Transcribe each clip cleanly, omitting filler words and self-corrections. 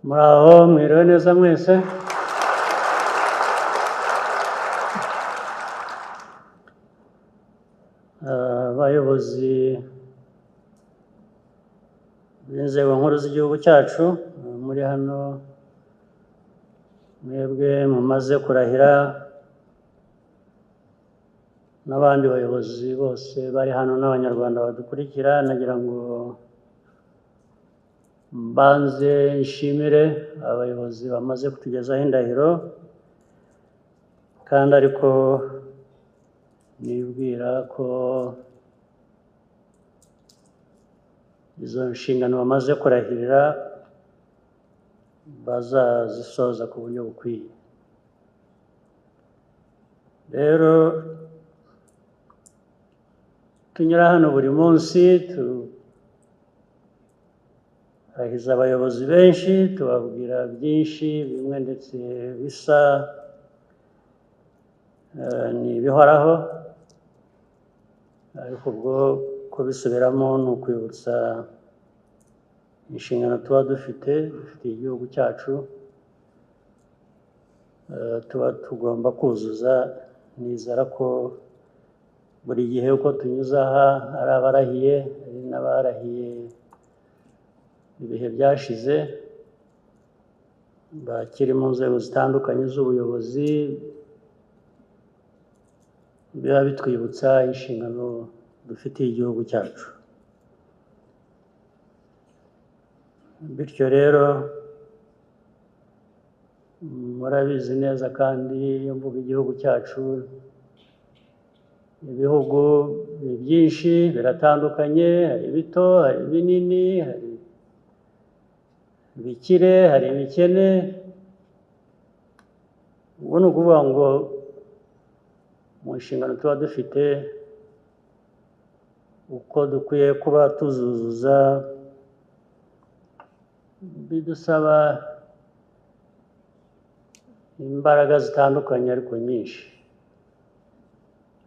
Muraho mwiriwe neza mwese. Abayobozi b'inzego nkuru z'igihugu cyacu muri hano, mwebwe mumaze kurahira, n'abandi bayobozi bose bari hano n'abanyarwanda badukurikira, nagira ngo mbanze nshimire abayobozi bamaze kutugezaho indahiro, kandi ariko nibwira ko izo nshingano bamaze kurahirira bazazisoza ku buryo bukwiye. Rero tunyura hano buri munsi turahiza abayobozi benshi, tubabwira byinshi, bimwe ndetse bisa n'ibihoraho, ariko ubwo kubisubiramo ni ukwibutsa inshingano tuba dufitiye igihugu cyacu, tuba tugomba kuzuza. Nizera ko buri gihe uko tunyuze aha hari abarahiye, hari n'abarahiye ibihe byashize, bakiri mu nzego zitandukanye z'ubuyobozi, biba bitwibutsa inshingano dufitiye igihugu cyacu. Bityo rero murabizi neza, kandi iyo mvuga igihugu cyacu, ibihugu ni byinshi biratandukanye, hari bito, hari binini, hari ibikire, hari ibikene. Ubwo ni ukuvuga ngo mu nshingano tuba dufite, uko dukwiye kuba tuzuzuza, bidusaba imbaraga zitandukanye ariko nyinshi.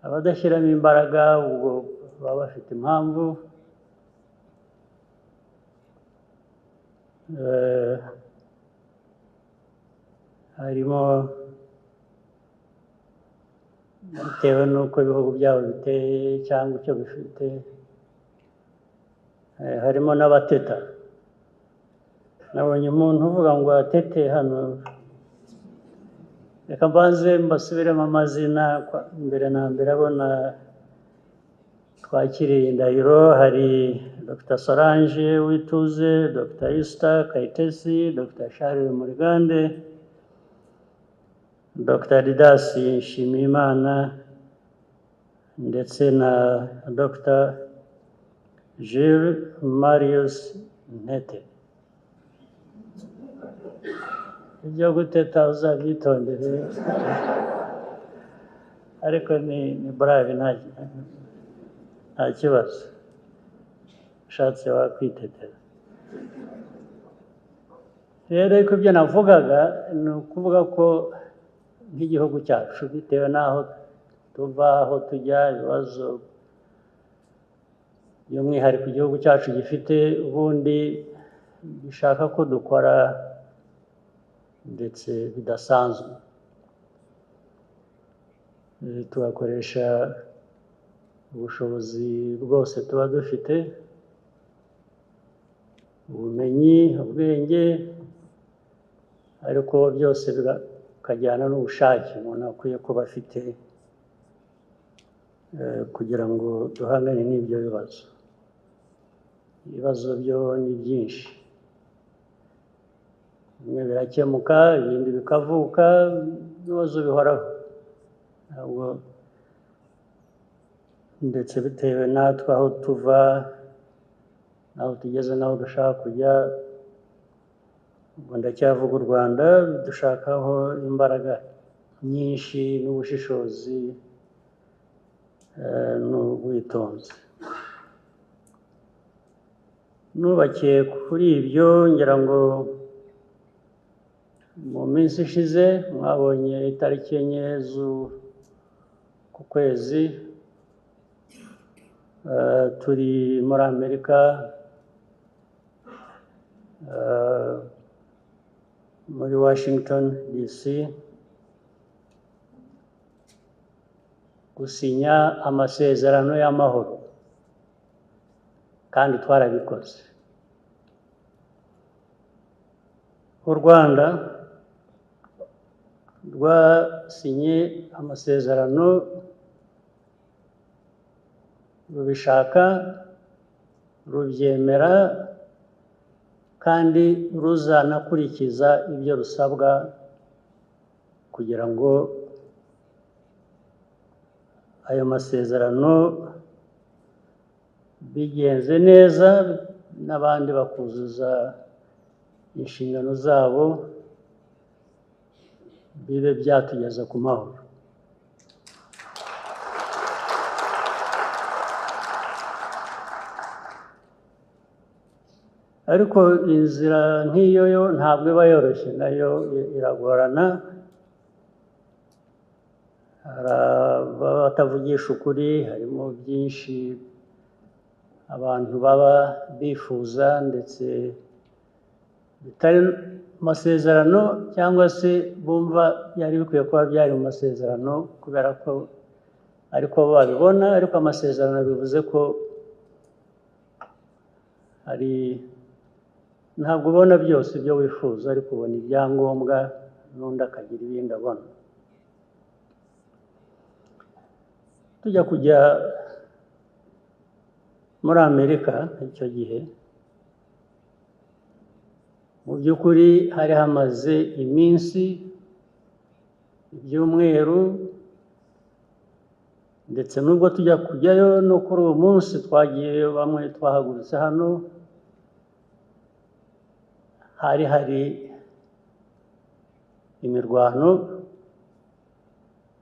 Abadashyiramo imbaraga ubwo baba bafite impamvu, harimo bitewe n'uko ibihugu byabo biteye cyangwa icyo bifite, harimo n'abateta. Nabonye umuntu uvuga ngo atete hano, reka mbanze mbasubiremo amazina mbere na mbere. Abona twakiriye indahiro, hari Dr. Solange Uwituze, Dr. Esther Kayitesi, Dr. Charles Murigande, Dr. Didas Nshimiyimana, ndetse na Dr. Jules Marius Ntete. Ibyo guteta uzabyitondere, ariko ni brave, nta kibazo, ushatse wakwitetera. Rero ariko ibyo navugaga ni ukuvuga ko nk'igihugu cyacu, bitewe n'aho tuva, aho tujya, ibibazo by'umwihariko igihugu cyacu gifite, ubundi bishaka ko dukora ndetse bidasanzwe, tugakoresha ubushobozi bwose tuba dufite, ubumenyi, ubwenge, ariko byose bikajyana n'ubushake umuntu akwiye kuba afite, kugira ngo duhangane n'ibyo bibazo. Ibibazo byo ni byinshi, bimwe birakemuka, ibindi bikavuka, ibibazo bihoraho. Ntabwo, ndetse bitewe natwe aho tuva, naho tugeze, naho dushaka kujya. Ubwo ndacyavuga u Rwanda, dushakaho imbaraga nyinshi n'ubushishozi n'ubwitonzi. Nubakiye kuri ibyo, ngira ngo mu minsi ishize mwabonye itariki 4 z'uku kwezi, turi muri Amerika, muri Washington DC gusinya amasezerano y'amahoro, kandi twarabikoze. U Rwanda rwasinye amasezerano rubishaka, rubyemera, kandi ruzanakurikiza ibyo rusabwa kugira ngo ayo masezerano bigenze neza n'abandi bakuzuza inshingano zabo bibe byatugeza ku mahoro. Ariko inzira nk'iyo yo ntabwo iba yoroshye, nayo iragorana. Hari ababa batavugisha ukuri, harimo byinshi abantu baba bifuza ndetse bitari amasezerano, cyangwa se bumva byari bikwiye kuba byari mu masezerano kubera ko ariko babibona. Ariko amasezerano bivuze ko hari, ntabwo ubona byose ibyo wifuza, ariko ubona ibyangombwa, n'undi akagira ibindi abona. Tujya kujya muri Amerika icyo gihe, mu by'ukuri hari hamaze iminsi, ibyumweru, ndetse nubwo tujya kujyayo no kuri uwo munsi twagiyeyo, bamwe twahagurutse hano, hari imirwano,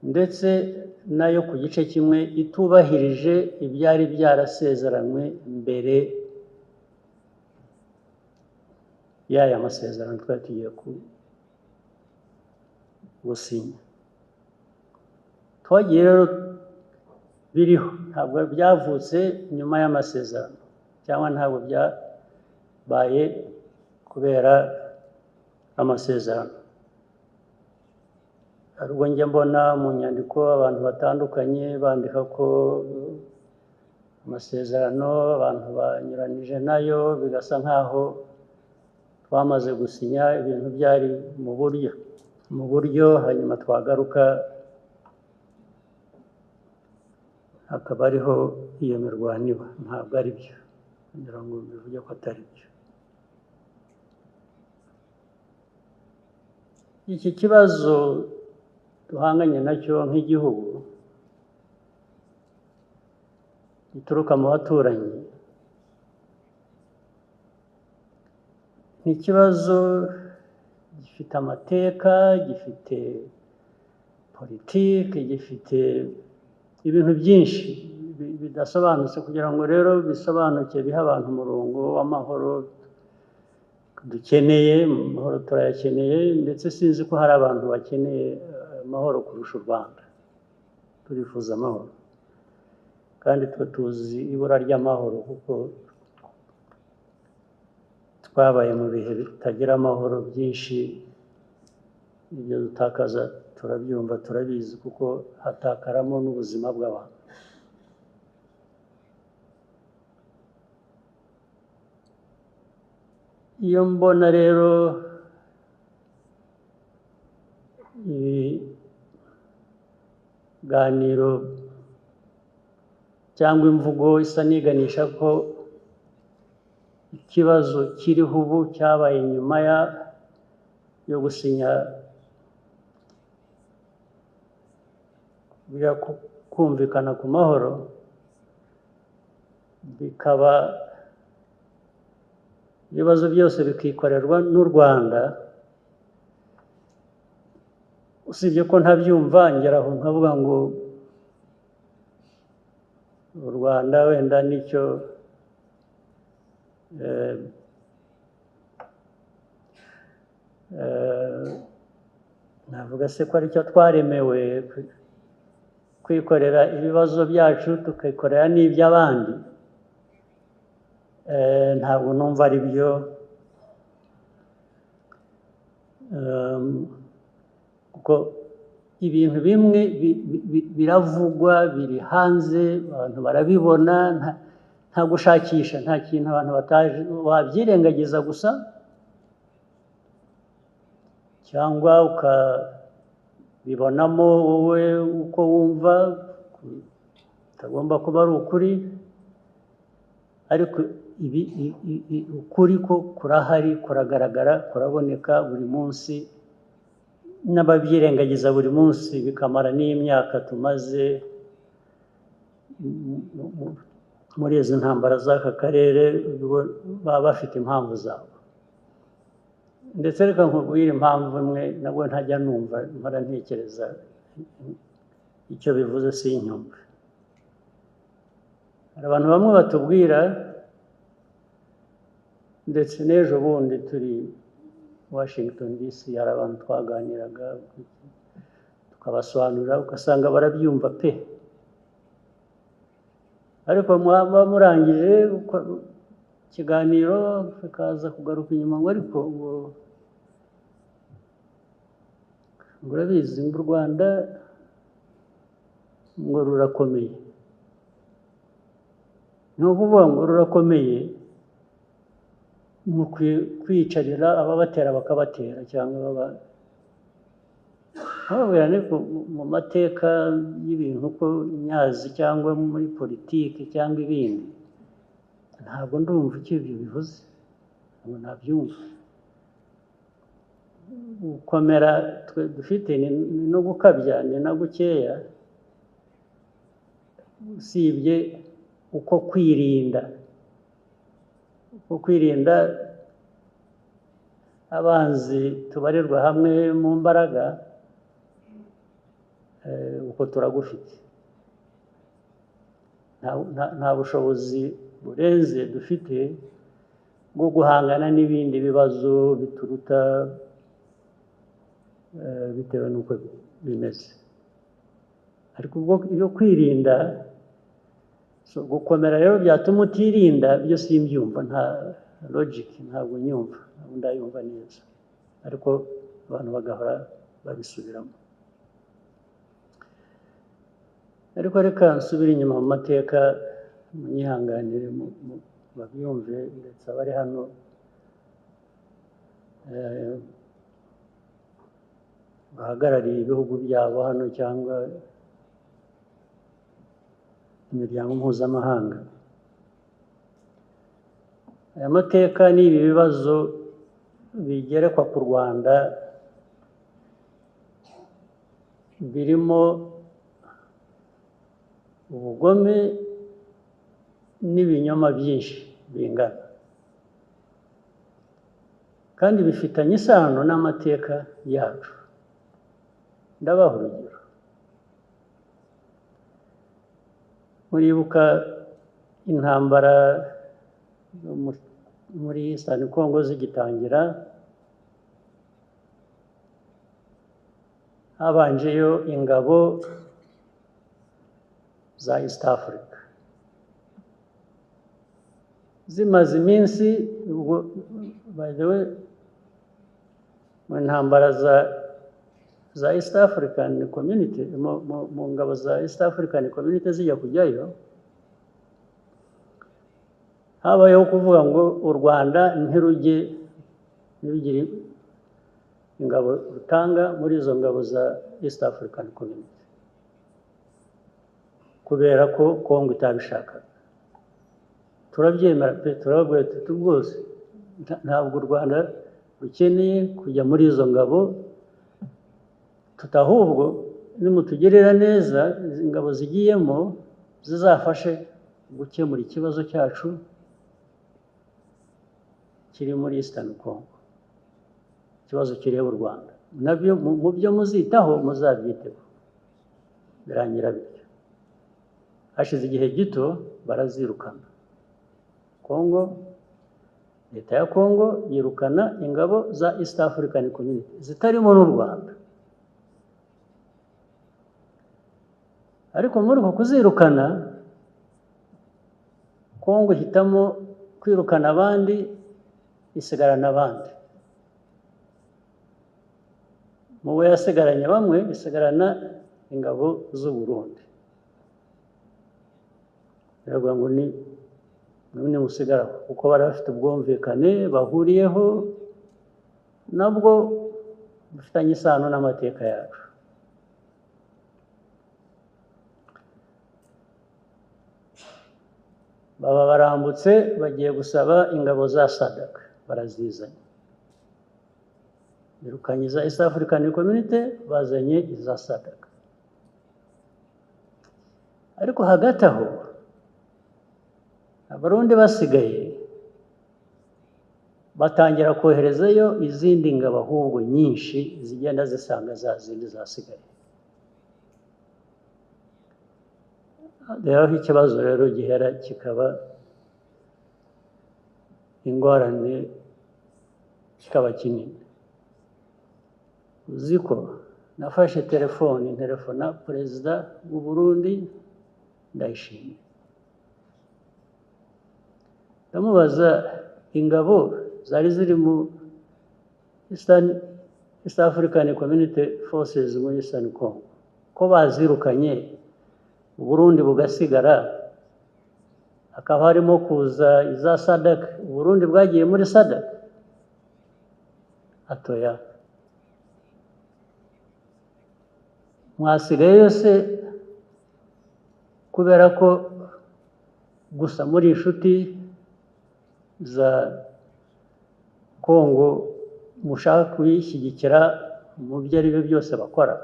ndetse nayo ku gice kimwe itubahirije ibyari byarasezeranywe mbere y'aya masezerano twari tugiye gusinya. Twagiye rero biriho, ntabwo byavutse nyuma y'amasezerano, cyangwa ntabwo byabaye kubera amasezerano. Hari ubwo njya mbona mu nyandiko abantu batandukanye bandika ko amasezerano abantu banyuranije nayo, bigasa nk'aho twamaze gusinya ibintu byari mu buryo hanyuma twagaruka hakaba ariho iyo mirwano iba. Ntabwo ari byo, kugira ngo bivuge ko atari byo. Iki kibazo duhanganye nacyo nk'igihugu gituruka mu baturanyi, ni ikibazo gifite amateka, gifite politiki, gifite ibintu byinshi bidasobanutse. Kugira ngo rero bisobanuke, bihe abantu umurongo w'amahoro dukeneye. Amahoro turayakeneye, ndetse sinzi ko hari abantu bakeneye amahoro kurusha u Rwanda. Turifuza amahoro, kandi twe tuzi ibura ry'amahoro, kuko twabaye mu bihe bitagira amahoro byinshi. Ibyo dutakaza turabyumva, turabizi, kuko hatakaramo n'ubuzima bw'abantu. Iyo mbona rero ibiganiro cyangwa imvugo isa n'iganisha ko ikibazo kiriho ubu cyabaye nyuma yo gusinya kumvikana ku mahoro, bikaba ibibazo byose bikikorerwa n'u Rwanda. Usibye ko ntabyumva, ngeraho nkavuga ngo u Rwanda wenda nicyo navuga se ko aricyo twaremewe, kwikorera ibibazo byacu tukikorera n'iby'abandi. Ntabwo numva ari byo. kuko ibintu bimwe biravugwa, biri hanze, abantu barabibona, nta gushakisha, nta kintu abantu bataje wabyirengagiza gusa cyangwa ukabibonamo wowe uko wumva utagomba kuba ari ukuri, ariko ukuri ko kurahari, kuragaragara, kuraboneka buri munsi, n'ababyirengagiza buri munsi bikamara n'imyaka tumaze muri izi ntambara z'aka karere, baba bafite impamvu zabo. Ndetse reka nkubwire impamvu imwe nabwo ntajya numva, mpora ntekereza icyo bivuze sinyumve. Hari abantu bamwe batubwira, ndetse n'ejo bundi turi Washington DC, hari abantu twaganiraga tukabasobanurira, ugasanga barabyumva pe, ariko mwaba murangije ikiganiro bikaza kugaruka inyuma ngo ariko urabizi ngo u Rwanda ngo rurakomeye. Ni ukuvuga ngo rurakomeye, mukwiye kwiyicarira ababatera bakabatera, cyangwa mu mateka y'ibintu uko nyazi, cyangwa muri politiki cyangwa ibindi, ntabwo ndumva icyo ibyo bivuze, ntabwo nabyumva. Gukomera twe dufite ni no gukabya, ni na gukeya, usibye uko kwirinda abanzi tubarirwa hamwe mu mbaraga, uko turagufite. Nta bushobozi burenze dufite bwo guhangana n'ibindi bibazo bituruta bitewe n'uko bimeze. Ariko ubwo iyo kwirinda, gukomera rero byatuma utirinda, byo simbyumva, nta logic, ntabwo nyumva, ntabwo ndayumva neza, ariko abantu bagahora babisubiramo. Ariko reka nsubire inyuma mu mateka, munyihanganire babyumve, ndetse abari hano bahagarariye ibihugu byabo hano cyangwa imiryango mpuzamahanga. Aya mateka n'ibi bibazo bigerekwa ku Rwanda birimo ubugome n'ibinyoma byinshi bingana, kandi bifitanye isano n'amateka yacu. Ndabaha urugero. Muribuka intambara muri Eastern Congo zigitangira, habanjeyo ingabo za East Africa. Zimaze iminsi, by the way, mu ntambara za East African Community, mu ngabo za East African Community zijya kujyayo, habayeho kuvuga ngo u Rwanda ntirugire ingabo rutanga muri izo ngabo za East African Community, kubera ko Kongo itabishakaga. Turabyemera pe, turababwira tuti rwose ntabwo u Rwanda rukeneye kujya muri izo ngabo, tutahubwo nimutugirira neza izi ngabo zigiyemo zizafashe gukemura ikibazo cyacu kiri muri Eastern Congo, ikibazo kireba u Rwanda. Nabyo mu byo muzitaho muzabyiteho. Birangira bityo. Hashize igihe gito barazirukana. Kongo, leta ya Kongo yirukana ingabo za East African Community zitarimo n'u Rwanda. Ariko muri uko kuzirukana, Kongo ihitamo kwirukana abandi, isigarana abandi. mu bo yasigaranye bamwe isigarana ingabo z'u Burundi. Biravuga ngo ni musigaraho kuko bari bafite ubwumvikane bahuriyeho nabwo bufitanye isano n'amateka yacu. Baba barambutse bagiye gusaba ingabo za SADC barazizanye. Birukanye iza East African Community bazanye iza SADC. Ariko hagati aho Abarundi basigaye batangira koherezayo izindi ngabo ahubwo nyinshi zigenda zisanga za zindi zasigaye. Rero ikibazo rero gihera kikaba ingorane kikaba kinini. Uziko nafashe telefona perezida w'u Burundi Ndayishimiye, ndamubaza ingabo zari ziri mu East African Community Forces muri Eastern Congo ko bazirukanye u Burundi bugasigara, hakaba harimo kuza iza SADC, u Burundi bwagiye muri SADC. Atoya, mwasigaye yose kubera ko gusa muri inshuti za Kongo mushaka kuyishyigikira mu byo ari byo byose bakora.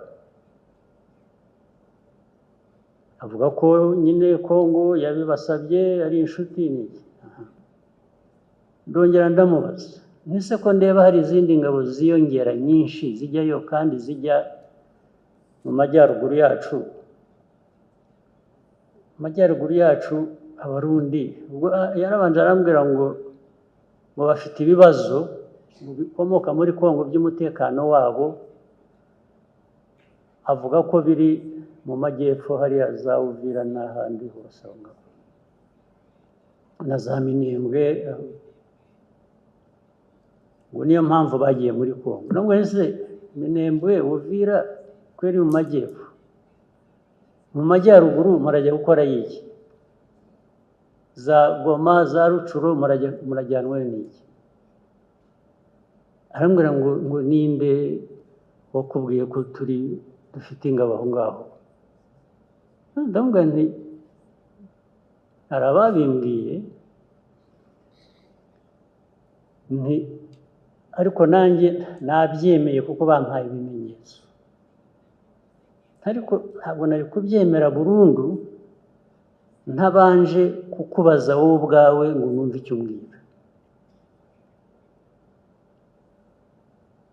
Avuga ko nyine Kongo yabibasabye ari inshuti n'iki. Ndongera ndamubaza, nise ko ndeba hari izindi ngabo ziyongera nyinshi zijyayo kandi zijya mu majyaruguru yacu. Majyaruguru yacu Abarundi ubwo yarabanje arambwira ngo bafite ibibazo bikomoka muri Kongo by'umutekano wabo. Avuga ko biri mu majyepfo hariya za Uvira n'ahandi hose aho ngaho na za Minembwe, ngo niyo mpamvu bagiye muri Kongo. Nubwo ese Minembwe Uvira kweri mu majyepfo, mu majyaruguru murajya gukora iki? Za Goma za Rucuro murajyanwe n'iki? Arambwira ngo ninde wakubwiye ko dufite ingabo aho ngaho? Ndamubwira nti hari ababimbwiye nti ariko nanjye nabyemeye kuko bampaye ibimenyetso, ariko ntabwo nari kubyemera burundu ntabanje kukubaza wowe ubwawe ngo numve icyo umbwira.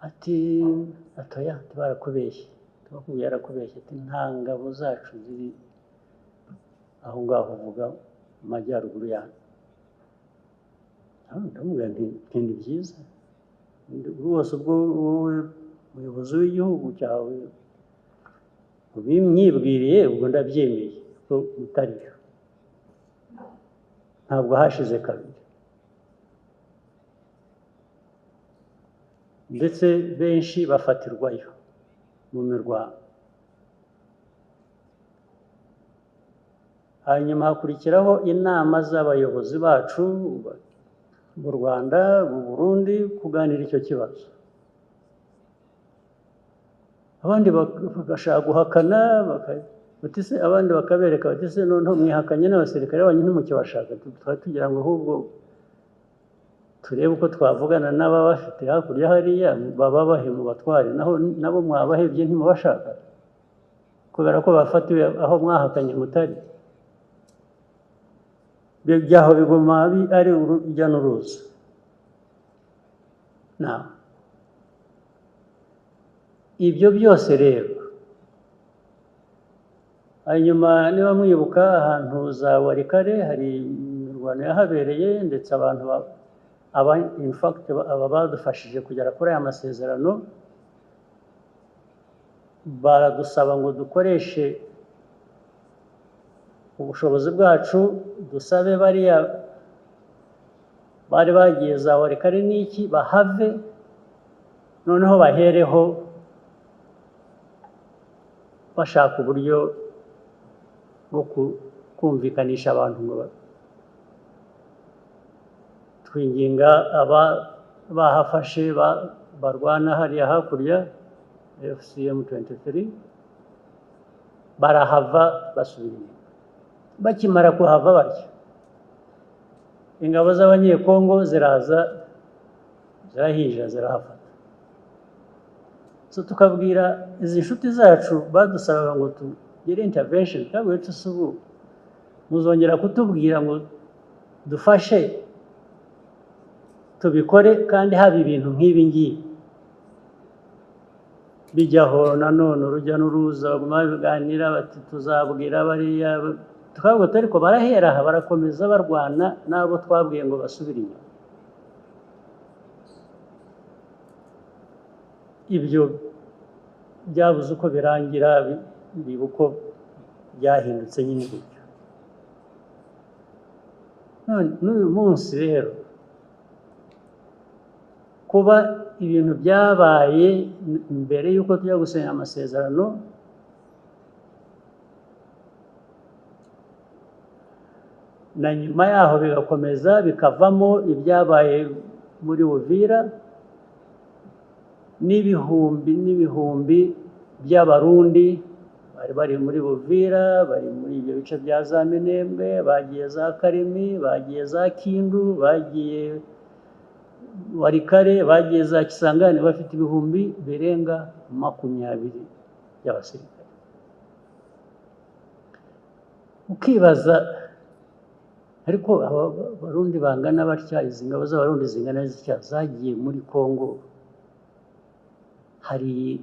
Ati atoya barakubeshye, tubakubwiye yarakubeshye, ati nta ngabo zacu ziri aho ngaho uvuga mu majyaruguru yanyu. Ndamubwira nti ni byiza rwose, ubwo wowe umuyobozi w'igihugu cyawe ubimyibwiriye ubwo ndabyemeye ko utariyo. Ntabwo hashize kabiri, ndetse benshi bafatirwayo mu mirwano. Hanyuma hakurikiraho inama z'abayobozi bacu mu Rwanda, mu Burundi kuganira icyo kibazo. Abandi bagashaka guhakana batise, abandi bakabereka batise noneho mwihakanye n'abasirikare banyu ntimukibashaka. Twari tugira ngo ahubwo turebe uko twavugana n'ababafite hakurya hariya bababahe mu batware, nabo mwabahebye ntimubashaka kubera ko bafatiwe aho mwahakanye mutari. Byaho biguma ari urujya n'uruza. Ibyo byose rero, hanyuma niba mwibuka ahantu za Warikare hari imirwano yahabereye, ndetse abantu in fact aba badufashije kugera kuri aya masezerano baradusaba ngo dukoreshe ubushobozi bwacu, dusabe bariya bari bagiye za Warikare n'iki bahave, noneho bahereho bashaka uburyo bwo kumvikanisha abantu ngo twinginga aba bahafashe barwana hariya hakurya FCM 23 barahava basubira inyuma. Bakimara kuhava batyo ingabo z'abanyekongo ziraza zirahija zirahafata. So tukabwira izi nshuti zacu badusabaga ngo tugire intervention, twabwiye tusubu muzongera kutubwira ngo dufashe tubikore kandi haba ibintu nk'ibi ngibi bijyaho nanone urujya n'uruza baguma biganira bati tuzabwira bariya, tukavuga ariko barahera aha barakomeza barwana n'abo twabwiye ngo basubire inyuma. Ibyo byabuze uko birangira, biba uko byahindutse nyine gutyo. N'uyu munsi rero kuba ibintu byabaye mbere y'uko tujya gusenya amasezerano, na nyuma yaho bigakomeza bikavamo ibyabaye muri Uvira, n'ibihumbi by'abarundi bari bari muri Uvira, bari muri ibyo bice bya za Minembwe, bagiye za Karemi, bagiye za Kindu, bagiye Warikare, bagiye za Kisangani, bafite ibihumbi birenga 20 by'abasirikare. Ukibaza ariko abarundi bangana batya, izi ngabo z'abarundi zingana zitya zagiye muri Kongo, hari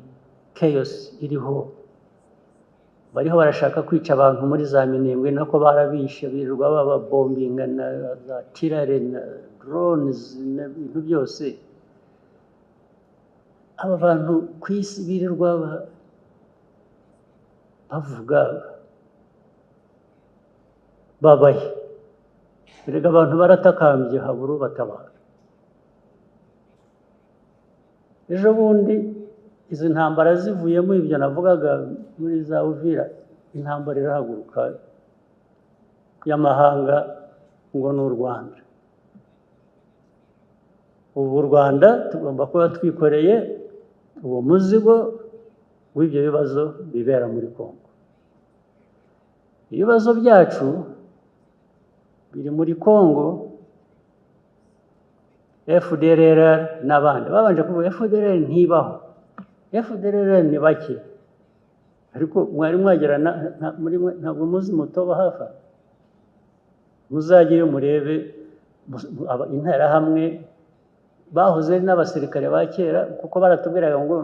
chaos iriho, bariho barashaka kwica abantu muri za Minembwe, nako barabishe birirwa bababombinga na za tirare na drones n'ibintu byose. Aba bantu ku isi birirwa bavuga babaye, erega abantu baratakambye habura batabara. Ejo bundi izi ntambara zivuyemo ibyo navugaga muri za Uvira, intambara irahaguruka y'amahanga ngo n'u Rwanda. Ubu u Rwanda tugomba kuba twikoreye uwo muzigo w'ibyo bibazo bibera muri Kongo. Ibibazo byacu biri muri Kongo, FDLR n'abandi babanje kuvuga FDLR ntibaho, FDLR ni bake, ariko mwari mwagera muri ntabwo muzi mutoba hafa, muzagiye murebe interahamwe bahoze n'abasirikare ba kera, kuko baratubwiraga ngo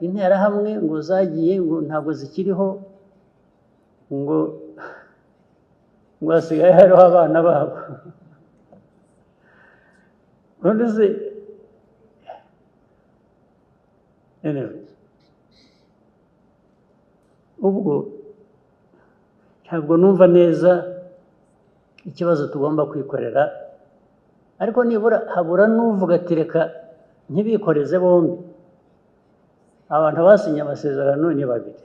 interahamwe ngo zagiye ngo ntabwo zikiriho, ngo hasigaye hariho abana babo. Nonese ubwo ntabwo numva neza ikibazo tugomba kwikorera, ariko nibura habura n'uvuga ati reka ntibikoreze bombi. Abantu basinye amasezerano ni babiri,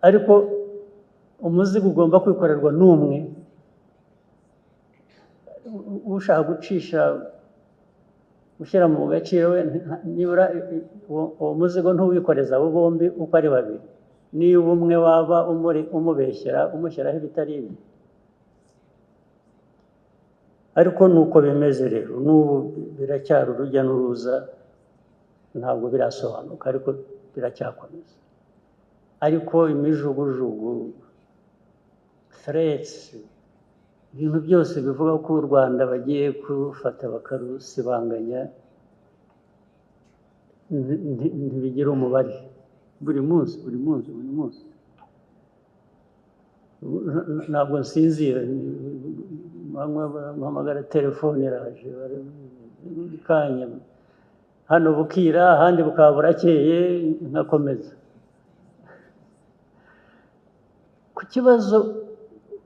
ariko umuzigo ugomba kwikorerwa n'umwe. Ushaka gushyira mu gaciro we nibura uwo muzigo ntuwikoreza abo bombi uko ari babiri. Niba umwe waba umubeshyera umushyiraho ibitari ibi, ariko nuko bimeze rero. N'ubu biracyari urujya n'uruza, ntabwo birasobanuka, ariko biracyakomeza. Ariko imijugujugu, threats, ibintu byose bivuga ko u Rwanda bagiye kurufata bakarusibanganya ntibigira umubare. Buri munsi ntabwo nsinzira, mpamagara telefone iraje kanya, hano bukira ahandi bukaba burakeye, nkakomeza ku kibazo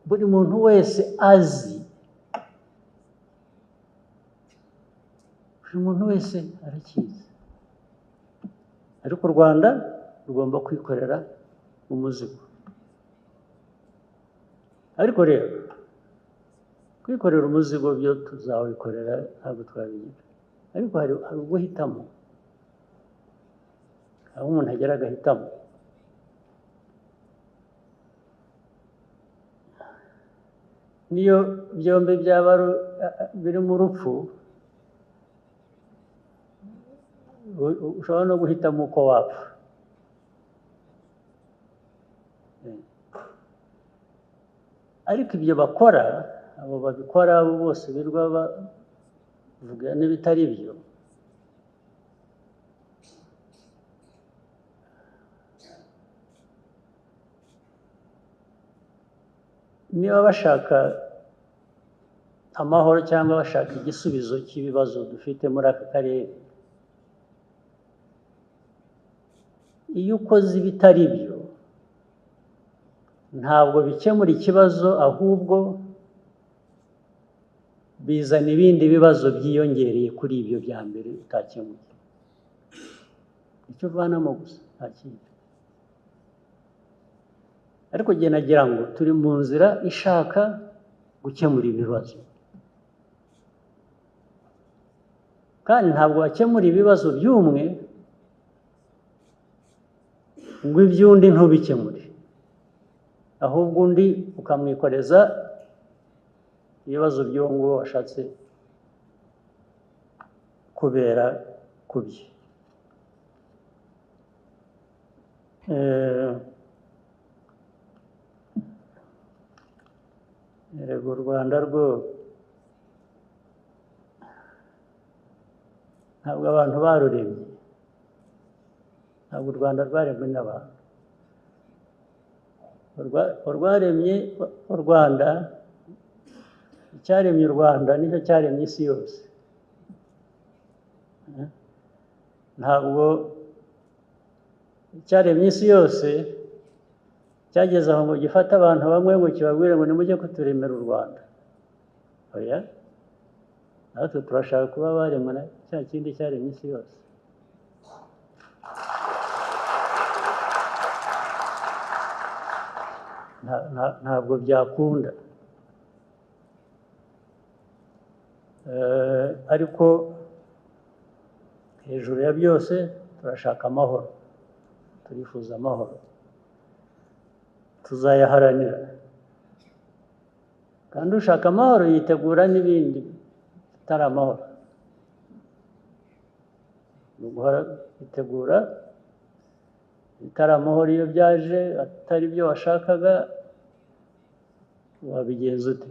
buri muntu wese azi, buri muntu wese arakizi. Ariko u Rwanda rugomba kwikorera umuzigo. Ariko rero kwikorera umuzigo byo tuzawikorera ntabwo twabigira, ariko hari uguhitamo, aho umuntu agera agahitamo. Niyo byombi byaba biri mu rupfu, ushobora no guhitamo uko wapfa. Ariko ibyo bakora, abo babikora abo bose birwa bavuga n'ibitari byo, niba bashaka amahoro cyangwa bashaka igisubizo cy'ibibazo dufite muri aka karere, iyo ukoze ibitari byo ntabwo bikemura ikibazo, ahubwo bizana ibindi bibazo byiyongereye kuri ibyo bya mbere utakemuye. Icyo uvanamo gusa nta kindi. Ariko njye nagira ngo turi mu nzira ishaka gukemura ibibazo, kandi ntabwo wakemura ibibazo by'umwe ngo iby'undi ntubikemure, ahubwo undi ukamwikoreza ibibazo by'uwo nguwo washatse kubera ku bye. Erega u Rwanda rwo ntabwo abantu baruremye, ntabwo u Rwanda rwaremwe n'abantu. Urwaremye u Rwanda, icyaremye u Rwanda nicyo cyaremye isi yose. Ntabwo icyaremye isi yose cyageze aho ngo gifate abantu bamwe ngo kibabwire ngo nimujye kuturemera u Rwanda. Oya, natwe turashaka kuba baremwe na cya kindi cyaremye isi yose. Ntabwo byakunda. Ariko hejuru ya byose turashaka amahoro, turifuza amahoro, tuzayaharanira. Kandi ushaka amahoro yitegura n'ibindi bitari amahoro. Ni uguhora yitegura bitari amahoro. Iyo byaje atari byo washakaga, wabigenza ute?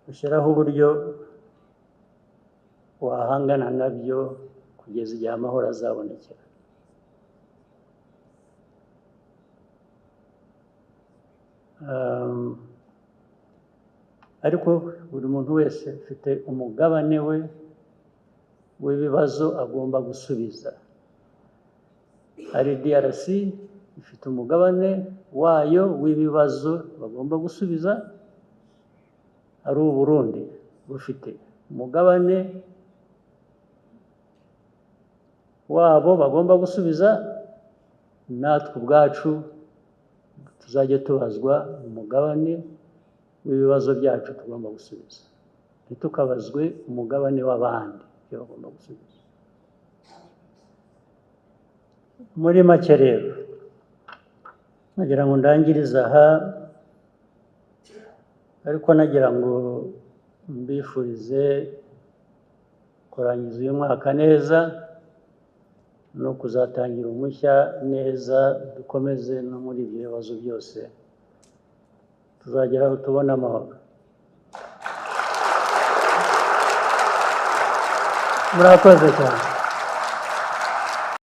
Ushyiraho uburyo wahangana nabyo kugeza igihe amahoro azabonekera. Ariko buri muntu wese afite umugabane we w'ibibazo agomba gusubiza. Hari DRC ifite umugabane wayo w'ibibazo bagomba gusubiza, hari u Burundi bufite umugabane wabo bagomba gusubiza, natwe ubwacu tuzajya tubazwa umugabane w'ibibazo byacu tugomba gusubiza, ntitukabazwe umugabane w'abandi ibyo bagomba gusubiza. Muri make rero nagira ngo ndangirize aha, ariko nagira ngo mbifurize kurangiza uyu mwaka neza no kuzatangira umushya neza. Dukomeze no muri ibyo bibazo byose tuzageraho tubona amahoro. Murakoze cyane.